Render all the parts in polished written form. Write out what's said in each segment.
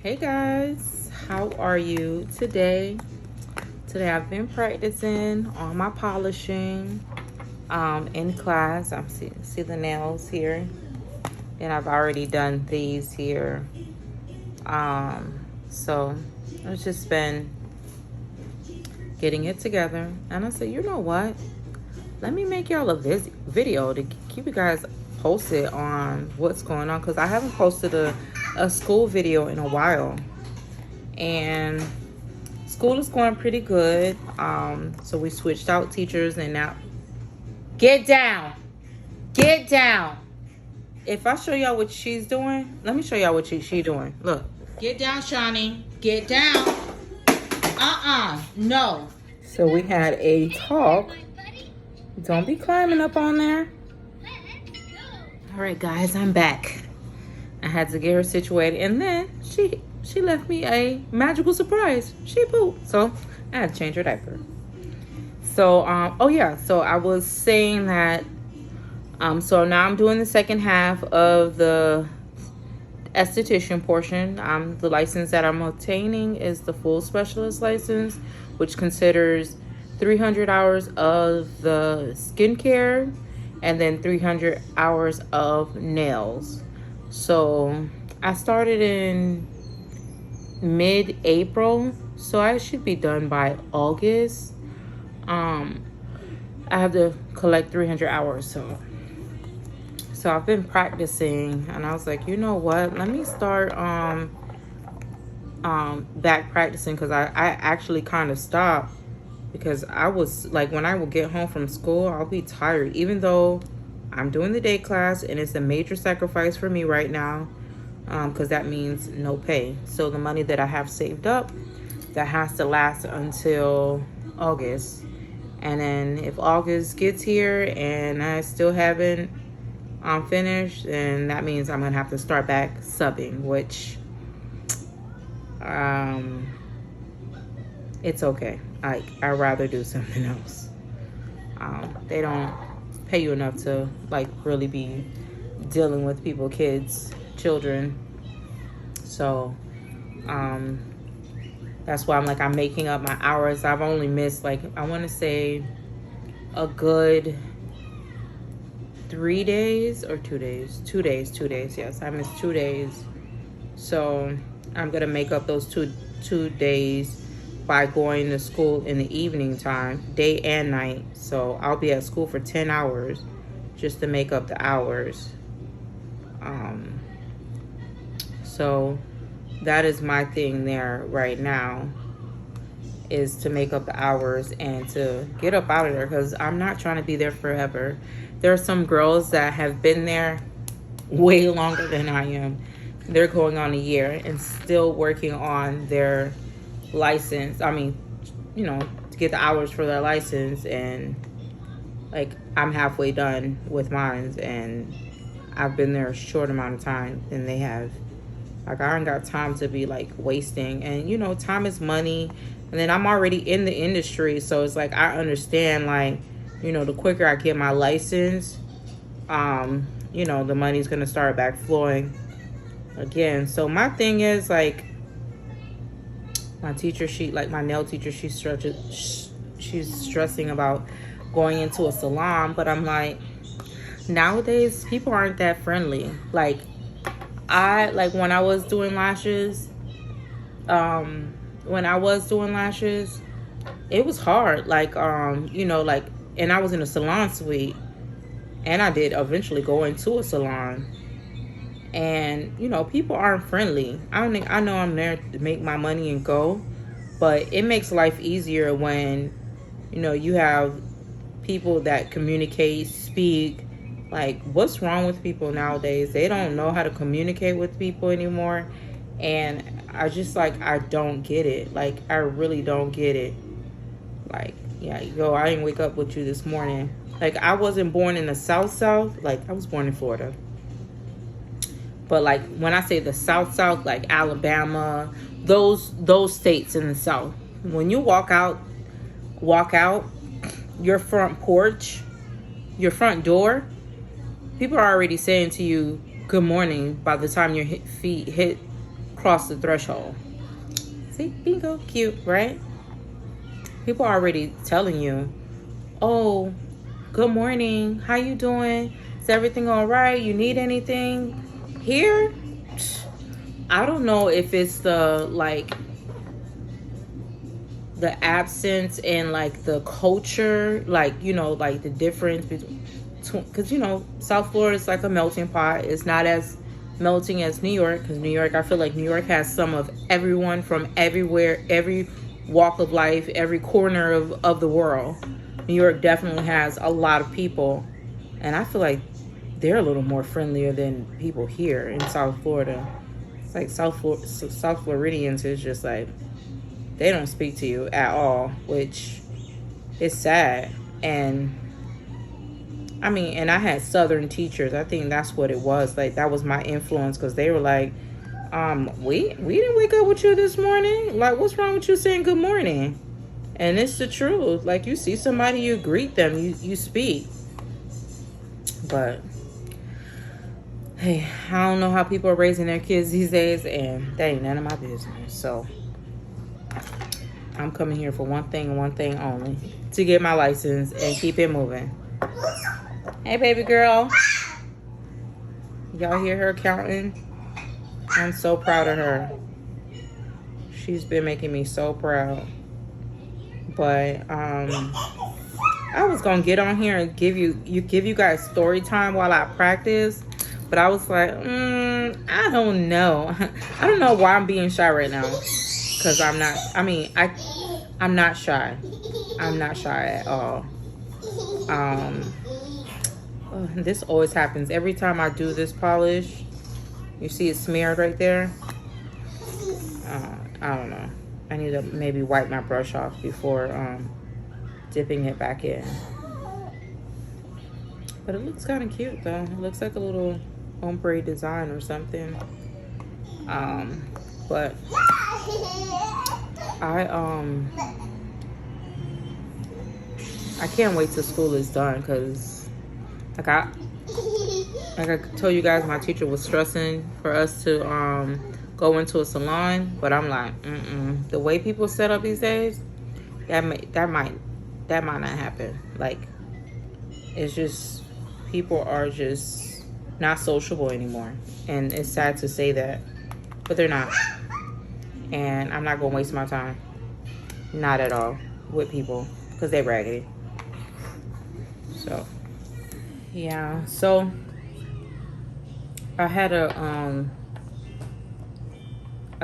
Hey guys, how are you today? Today I've been practicing on my polishing in class. I'm see the nails here, and I've already done these here. So I've just been getting it together, and I said, you know what? Let me make y'all a video to keep you guys posted on what's going on, because I haven't posted a school video in a while, and school is going pretty good. So we switched out teachers, and now get down. If I show y'all what she's doing, let me show y'all what she doing. Look, get down, Shawnee. Get down. No. So we had a talk. Don't be climbing up on there. All right, guys, I'm back. I had to get her situated, and then she left me a magical surprise. She pooped, so I had to change her diaper. So oh yeah, so I was saying that so now I'm doing the second half of the esthetician portion. The license that I'm obtaining is the full specialist license, which considers 300 hours of the skincare and then 300 hours of nails. So I started in mid-April, so I should be done by August. I have to collect 300 hours, so I've been practicing, and I was like, you know what, let me start back practicing, because I actually kind of stopped, because I was like, when I would get home from school, I'll be tired, even though I'm doing the day class, and it's a major sacrifice for me right now, because that means no pay. So the money that I have saved up, that has to last until August. And then if August gets here and I still haven't finished, then that means I'm gonna have to start back subbing, which it's okay. I'd rather do something else. They don't pay you enough to like really be dealing with people, kids, children. So that's why I'm making up my hours. I've only missed, like, I want to say a good 3 days or 2 days. 2 days. Yes, I missed 2 days. So I'm gonna make up those two days by going to school in the evening time, day and night. So I'll be at school for 10 hours just to make up the hours. So that is my thing there right now, is to make up the hours and to get up out of there, because I'm not trying to be there forever. There are some girls that have been there way longer than I am. They're going on a year and still working on their license. I mean, you know, to get the hours for their license, and like, I'm halfway done with mine, and I've been there a short amount of time than they have. Like, I ain't got time to be like wasting, and you know, time is money. And then I'm already in the industry, so it's like, I understand, like, you know, the quicker I get my license, you know, the money's gonna start back flowing again. So my thing is, like, my teacher, my nail teacher, she's stressing about going into a salon, but I'm like, nowadays people aren't that friendly. Like, when I was doing lashes, it was hard. Like, you know, like, and I was in a salon suite, and I did eventually go into a salon, and you know, people aren't friendly. I know I'm there to make my money and go, but it makes life easier when, you know, you have people that communicate, speak. Like, what's wrong with people nowadays? They don't know how to communicate with people anymore. And I just, like, I don't get it. Like, I really don't get it. Like, yeah, yo, I didn't wake up with you this morning. Like, I wasn't born in the South. Like, I was born in Florida. But, like, when I say the South, like Alabama, those states in the South, when you walk out your front porch, your front door, people are already saying to you, good morning, by the time your feet hit cross the threshold. See, bingo, cute, right? People are already telling you, oh, good morning, how you doing? Is everything all right? You need anything? Here, I don't know if it's the absence and like the culture, like, you know, like the difference between, because, you know, South Florida is like a melting pot. It's not as melting as New York, because New York, I feel like New York has some of everyone from everywhere, every walk of life, every corner of the world. New York definitely has a lot of people, and I feel like they're a little more friendlier than people here in South Florida. It's like South Floridians is just like, they don't speak to you at all, which is sad. And I mean, and I had Southern teachers. I think that's what it was. Like, that was my influence, because they were like, we didn't wake up with you this morning. Like, what's wrong with you saying good morning? And it's the truth. Like, you see somebody, you greet them, you speak. But hey, I don't know how people are raising their kids these days, and that ain't none of my business. So I'm coming here for one thing and one thing only: to get my license and keep it moving. Hey, baby girl. Y'all hear her counting? I'm so proud of her. She's been making me so proud. But I was gonna get on here and give you guys story time while I practice, but I was like, I don't know. I don't know why I'm being shy right now, because I'm not. I mean, I'm not shy. I'm not shy at all. This always happens every time I do this polish. You see it smeared right there. I don't know. I need to maybe wipe my brush off before dipping it back in. But it looks kind of cute though. It looks like a little ombre design or something. But I can't wait till school is done, because like I told you guys, my teacher was stressing for us to go into a salon, but I'm like, the way people set up these days, that might not happen. Like, it's just, people are just not sociable anymore, and it's sad to say that, but they're not. And I'm not gonna waste my time, not at all, with people, because they're raggedy. So yeah, so I had a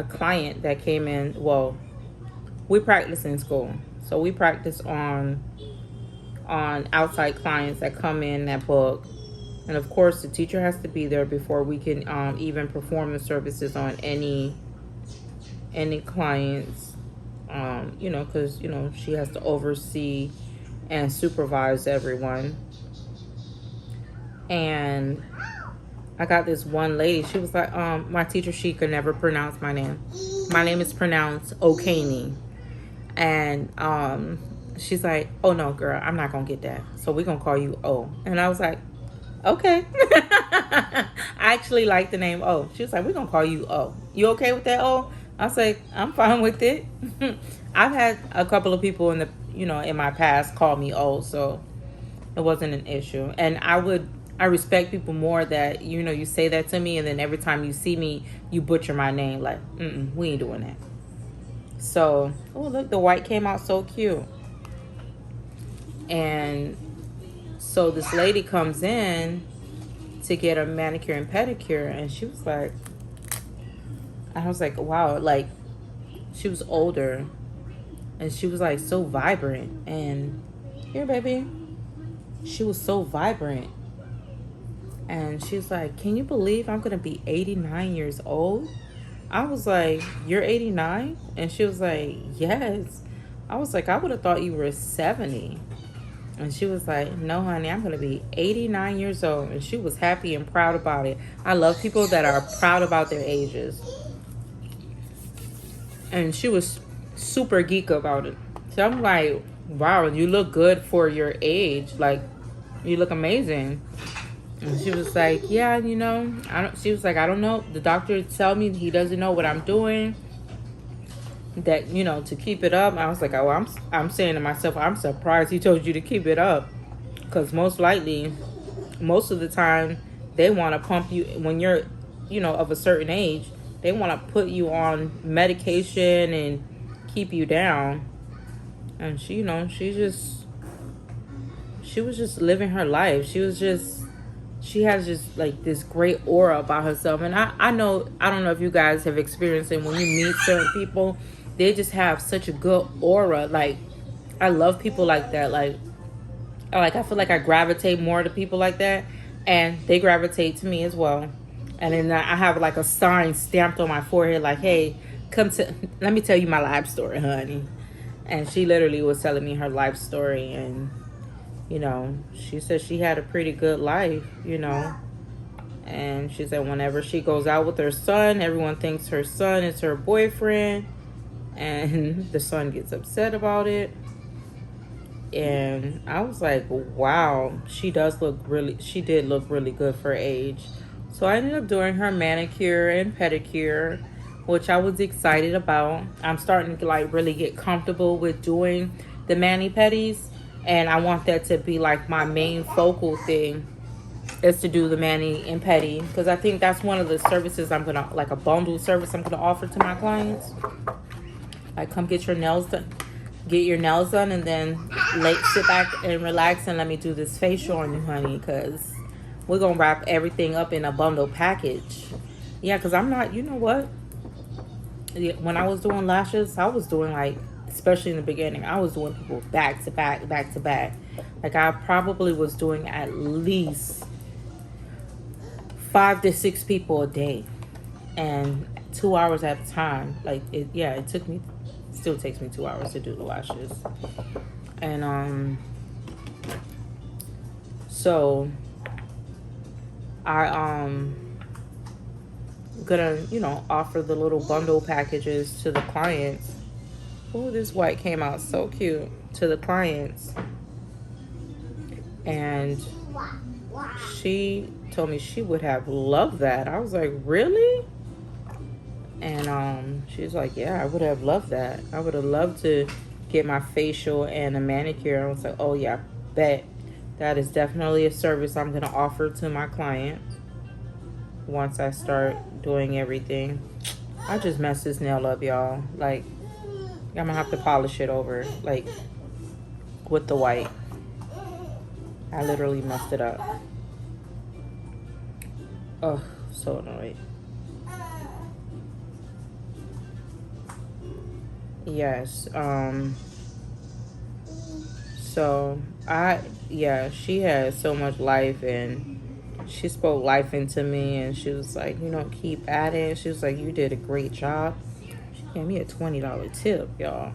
client that came in. Well, we practice in school, so we practice on outside clients that come in that book, and of course the teacher has to be there before we can even perform the services on any clients, you know, because, you know, she has to oversee and supervise everyone. And I got this one lady, she was like, my teacher, she could never pronounce my name. My name is pronounced Okani. And she's like, oh no, girl, I'm not gonna get that, so we're gonna call you O. And I was like, okay. I actually like the name O. She was like, we're gonna call you O. You okay with that, O? I was like, I'm fine with it. I've had a couple of people in my past call me O, so it wasn't an issue. And I respect people more that, you know, you say that to me, and then every time you see me, you butcher my name. Like, we ain't doing that. So, oh, look, the white came out so cute. And so this lady comes in to get a manicure and pedicure, and she was like, I was like, wow, like, she was older, and she was like so vibrant. And here, baby, she was so vibrant. And she's like, can you believe I'm gonna be 89 years old? I was like, you're 89? And she was like, yes. I was like, I would have thought you were 70. And she was like, no, honey, I'm gonna be 89 years old. And she was happy and proud about it. I love people that are proud about their ages. And she was super geek about it. So I'm like, wow, you look good for your age. Like, you look amazing. And she was like, yeah, I don't, she was like, I don't know. The doctor tell me he doesn't know what I'm doing. That, to keep it up. I was like, oh, I'm saying to myself, I'm surprised he told you to keep it up. Because most likely, most of the time, they want to pump you when you're, of a certain age. They want to put you on medication and keep you down. And she, she was just living her life. She has just like this great aura about herself. And I know, I don't know if you guys have experienced it when you meet certain people, they just have such a good aura. Like, I love people like that. Like I feel like I gravitate more to people like that, and they gravitate to me as well. And then I have like a sign stamped on my forehead, like, "Hey, let me tell you my life story, honey." And she literally was telling me her life story, and she said she had a pretty good life, And she said whenever she goes out with her son, everyone thinks her son is her boyfriend, and the son gets upset about it. And I was like, wow, she did look really good for her age. So I ended up doing her manicure and pedicure, which I was excited about. I'm starting to like really get comfortable with doing the mani-pedis, and I want that to be like my main focal thing, is to do the mani and pedi, because I think that's one of the services I'm gonna, like a bundle service I'm gonna offer to my clients. Like, come get your nails done. Get your nails done, and then sit back and relax and let me do this facial on you, honey, because we're going to wrap everything up in a bundle package. Yeah, because I'm not, you know what? When I was doing lashes, I was doing like, especially in the beginning, I was doing people back to back, back to back. Like, I probably was doing at least 5 to 6 people a day, and 2 hours at a time. Like, it took me, still takes me 2 hours to do the lashes. And so I gonna offer the little bundle packages to the clients. Oh, this white came out so cute, to the clients. And she told me she would have loved that. I was like, really? And she's like, yeah, I would have loved that. I would have loved to get my facial and a manicure. I was like, oh yeah, bet. That is definitely a service I'm going to offer to my clients once I start doing everything. I just messed this nail up, y'all. Like, I'm going to have to polish it over, like, with the white. I literally messed it up. Oh, so annoying. Yes. So she had so much life, and she spoke life into me, and she was like, keep at it. She was like, you did a great job. She gave me a $20 tip, y'all.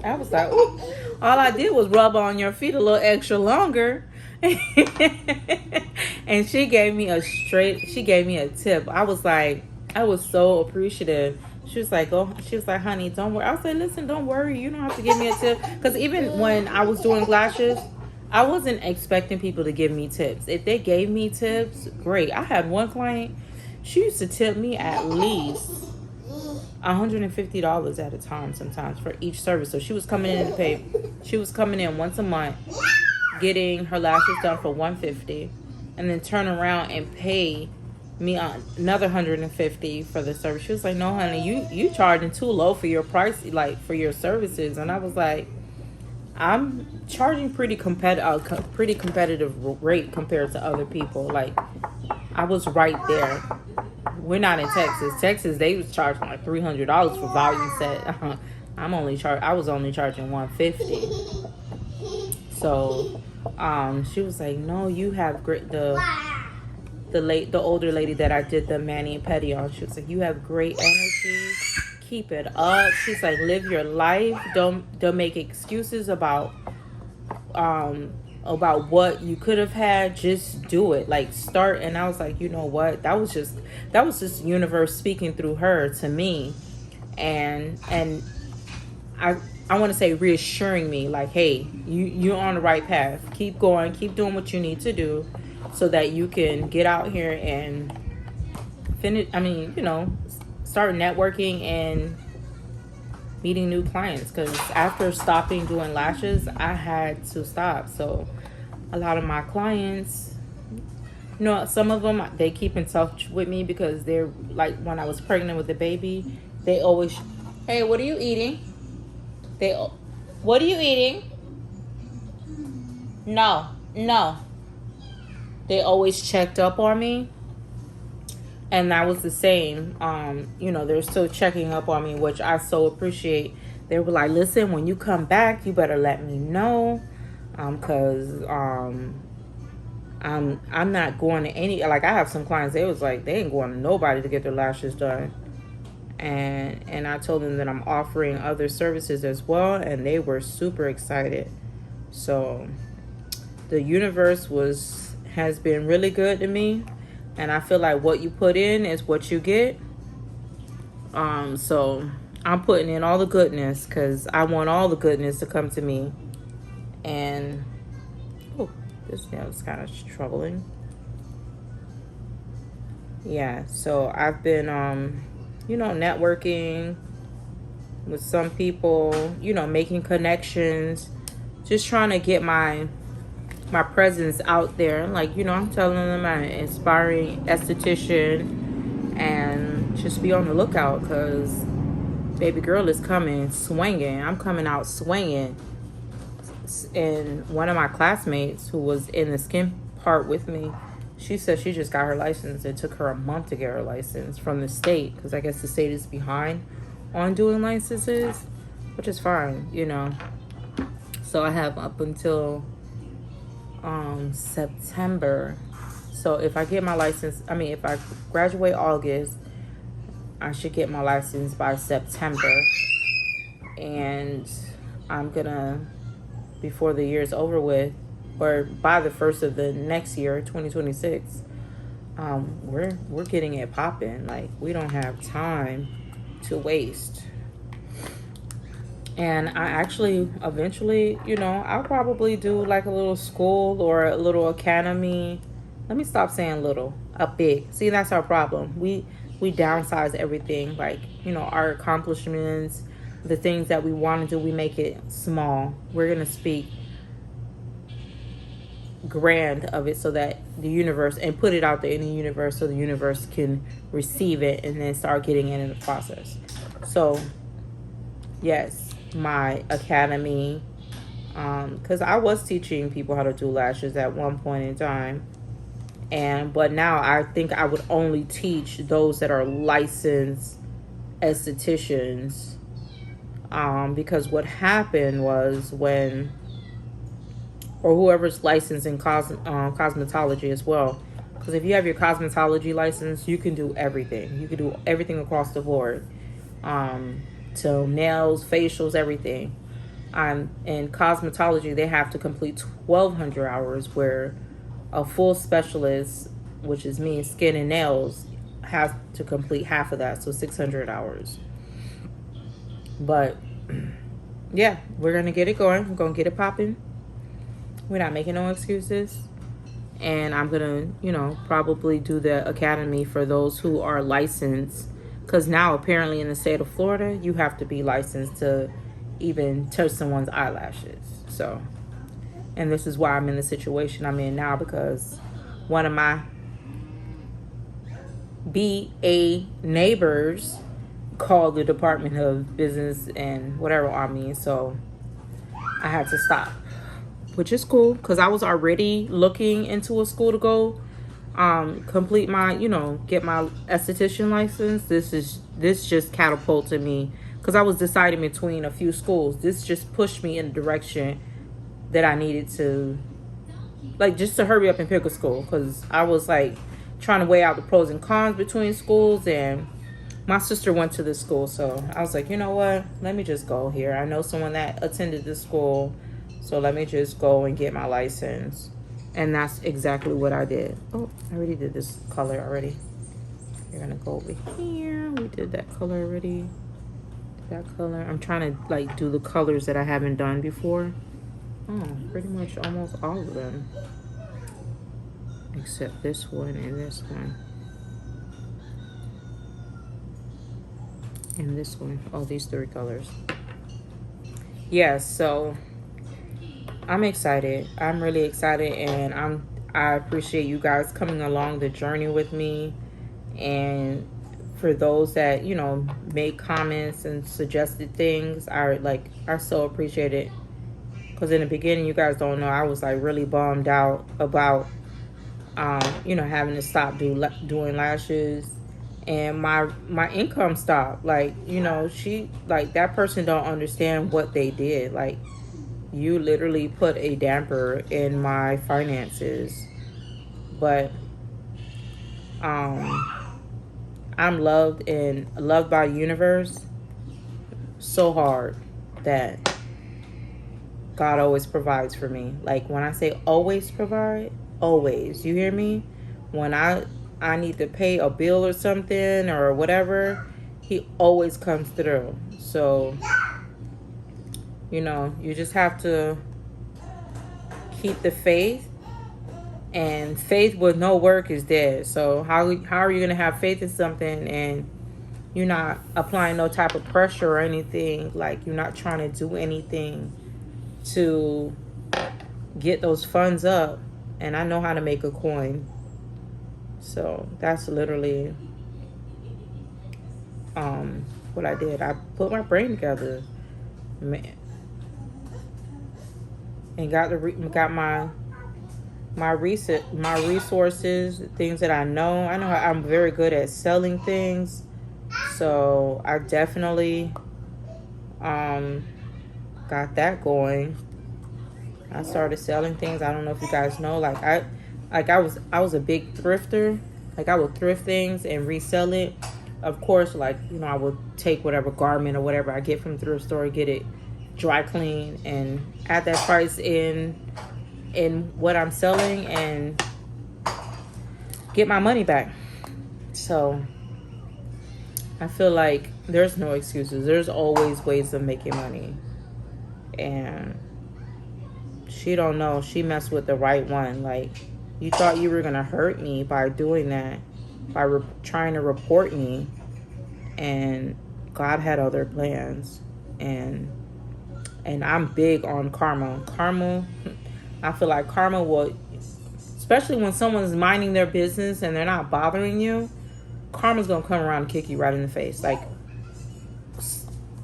I was like, ooh. All I did was rub on your feet a little extra longer. And she gave me a tip. I was so appreciative. She was like, honey, don't worry. I was like, listen, don't worry. You don't have to give me a tip. Because even when I was doing lashes, I wasn't expecting people to give me tips. If they gave me tips, great. I had one client, she used to tip me at least $150 at a time sometimes for each service. So she was coming in to pay. She was coming in once a month, getting her lashes done for $150, and then turn around and pay me another $150 for the service. She was like, no, honey, you charging too low for your price, like for your services. And I was like, I'm charging pretty competitive rate compared to other people. Like, I was right there. We're not in Texas. Texas, they was charging like $300 for volume set. I was only charging $150. So she was like, no, you have great, the older lady that I did the mani and pedi on, she was like, you have great energy, keep it up. She's like, live your life, don't make excuses about what you could have had. Just do it, like, start. And I was like, you know what, that was just universe speaking through her to me, and I want to say reassuring me, like, hey, you're on the right path, keep going, keep doing what you need to do. so that you can get out here and finish, start networking and meeting new clients. Because after stopping doing lashes, I had to stop. So a lot of my clients, some of them, they keep in touch with me because they're like, when I was pregnant with the baby, they always, hey, what are you eating? What are you eating? No. They always checked up on me. And that was the same. They're still checking up on me, which I so appreciate. They were like, listen, when you come back, you better let me know. Because I'm not going to any, like, I have some clients, they was like, they ain't going to nobody to get their lashes done. And I told them that I'm offering other services as well, and they were super excited. So the universe has been really good to me, and I feel like what you put in is what you get. So I'm putting in all the goodness because I want all the goodness to come to me. And this nail is kind of troubling. Yeah, so I've been networking with some people, making connections, just trying to get my presence out there. Like, I'm telling them I'm an inspiring esthetician, and just be on the lookout because baby girl is coming swinging. I'm coming out swinging. And one of my classmates who was in the skin part with me, she said she just got her license. It took her a month to get her license from the state because I guess the state is behind on doing licenses, which is fine, So I have up until September. So if I get my license, if I graduate August, I should get my license by September. And I'm gonna, before the year's over with, or by the first of the next year, 2026, we're getting it popping. Like, we don't have time to waste. And I actually, eventually, I'll probably do like a little school or a little academy. Let me stop saying little, a big. See, that's our problem. We downsize everything. Like, our accomplishments, the things that we want to do, we make it small. We're going to speak grand of it so that the universe, and put it out there in the universe so the universe can receive it and then start getting it in the process. So, yes, my academy, because I was teaching people how to do lashes at one point in time, but now I think I would only teach those that are licensed estheticians, because what happened was or whoever's licensed in cosmetology as well, because if you have your cosmetology license, you can do everything. You can do everything across the board, to nails, facials, everything. In cosmetology, they have to complete 1,200 hours, where a full specialist, which is me, skin and nails, has to complete half of that, so 600 hours. But yeah, we're gonna get it going. We're gonna get it popping. We're not making no excuses. And I'm gonna, probably do the academy for those who are licensed, because now apparently in the state of Florida, you have to be licensed to even touch someone's eyelashes. So, and this is why I'm in the situation I'm in now, because one of my BA neighbors called the Department of Business and whatever on me, so I had to stop, which is cool because I was already looking into a school to go complete my, get my esthetician license. This just catapulted me because I was deciding between a few schools. This just pushed me in the direction that I needed to, like, just to hurry up and pick a school, because I was like trying to weigh out the pros and cons between schools, and my sister went to this school, so I was like, you know what, let me just go here. I know someone that attended this school, so let me just go and get my license. And that's exactly what I did. Oh, I already did this color already. You're gonna go over here. We did that color already. That color. I'm trying to like do the colors that I haven't done before. Oh, pretty much almost all of them. except this one and this one. And this one. Oh, these 3 colors. Yes, so I'm excited. I'm really excited, and I appreciate you guys coming along the journey with me. And for those that, you know, make comments and suggested things, I so appreciate it. Because in the beginning, you guys don't know, I was like really bummed out about you know, having to stop doing lashes, and my income stopped. Like, you know, that person don't understand what they did. Like, you literally put a damper in my finances. But I'm loved by the universe so hard that God always provides for me. Like, when I say always provide, always, you hear me? When I need to pay a bill or something or whatever, he always comes through. So, you know, you just have to keep the faith, and faith with no work is dead. So how are you going to have faith in something and you're not applying no type of pressure or anything? Like, you're not trying to do anything to get those funds up. And I know how to make a coin. So that's literally what I did. I put my brain together, man, and got my resources, things that I know. I'm very good at selling things. So I definitely got that going. I started selling things. I don't know if you guys know, I was a big thrifter. Like, I would thrift things and resell it. Of course, like, you know, I would take whatever garment or whatever I get from the thrift store, get it dry clean, and add that price in what I'm selling and get my money back. So I feel like there's no excuses. There's always ways of making money. And she don't know. She messed with the right one. Like, you thought you were going to hurt me by doing that, by trying to report me. And God had other plans. And I'm big on karma. I feel like karma will, especially when someone's minding their business and they're not bothering you, karma's going to come around and kick you right in the face. Like,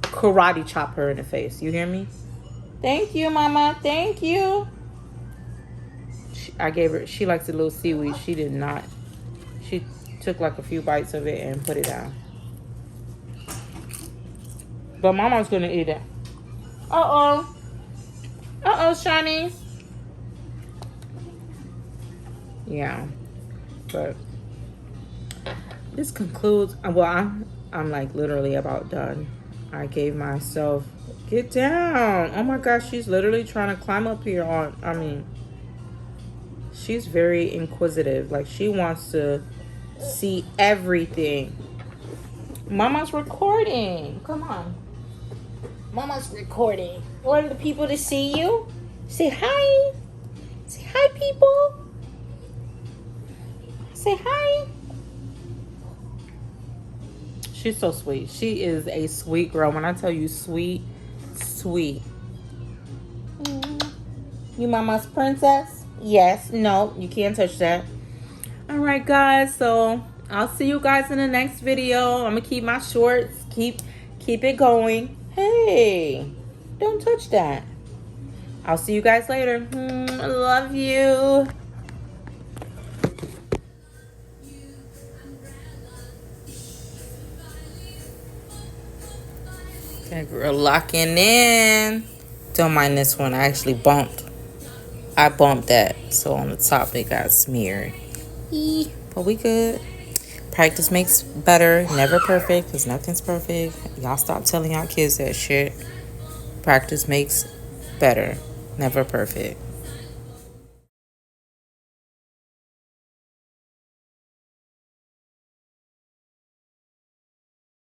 karate chop her in the face. You hear me? Thank you, Mama. Thank you. I gave her, she likes a little seaweed. She did not. She took like a few bites of it and put it down. But Mama's going to eat it. Uh-oh. Uh-oh, Shani. Yeah. But this concludes. Well, I'm like literally about done. I gave myself, get down. Oh my gosh, she's literally trying to climb up here she's very inquisitive. Like, she wants to see everything. Mama's recording. Come on. Mama's recording. Want the people to see you? Say hi. Say hi, people. Say hi. She's so sweet. She is a sweet girl. When I tell you sweet, sweet. You Mama's princess? Yes. No, you can't touch that. All right, guys. So I'll see you guys in the next video. I'm going to keep my shorts. Keep it going. Hey, don't touch that. I'll see you guys later. I love you. Okay, girl, locking in. Don't mind this one. I actually bumped. I bumped that. So on the top, it got smeared. But we good. Practice makes better. Never perfect, because nothing's perfect. Y'all stop telling y'all kids that shit. Practice makes better. Never perfect.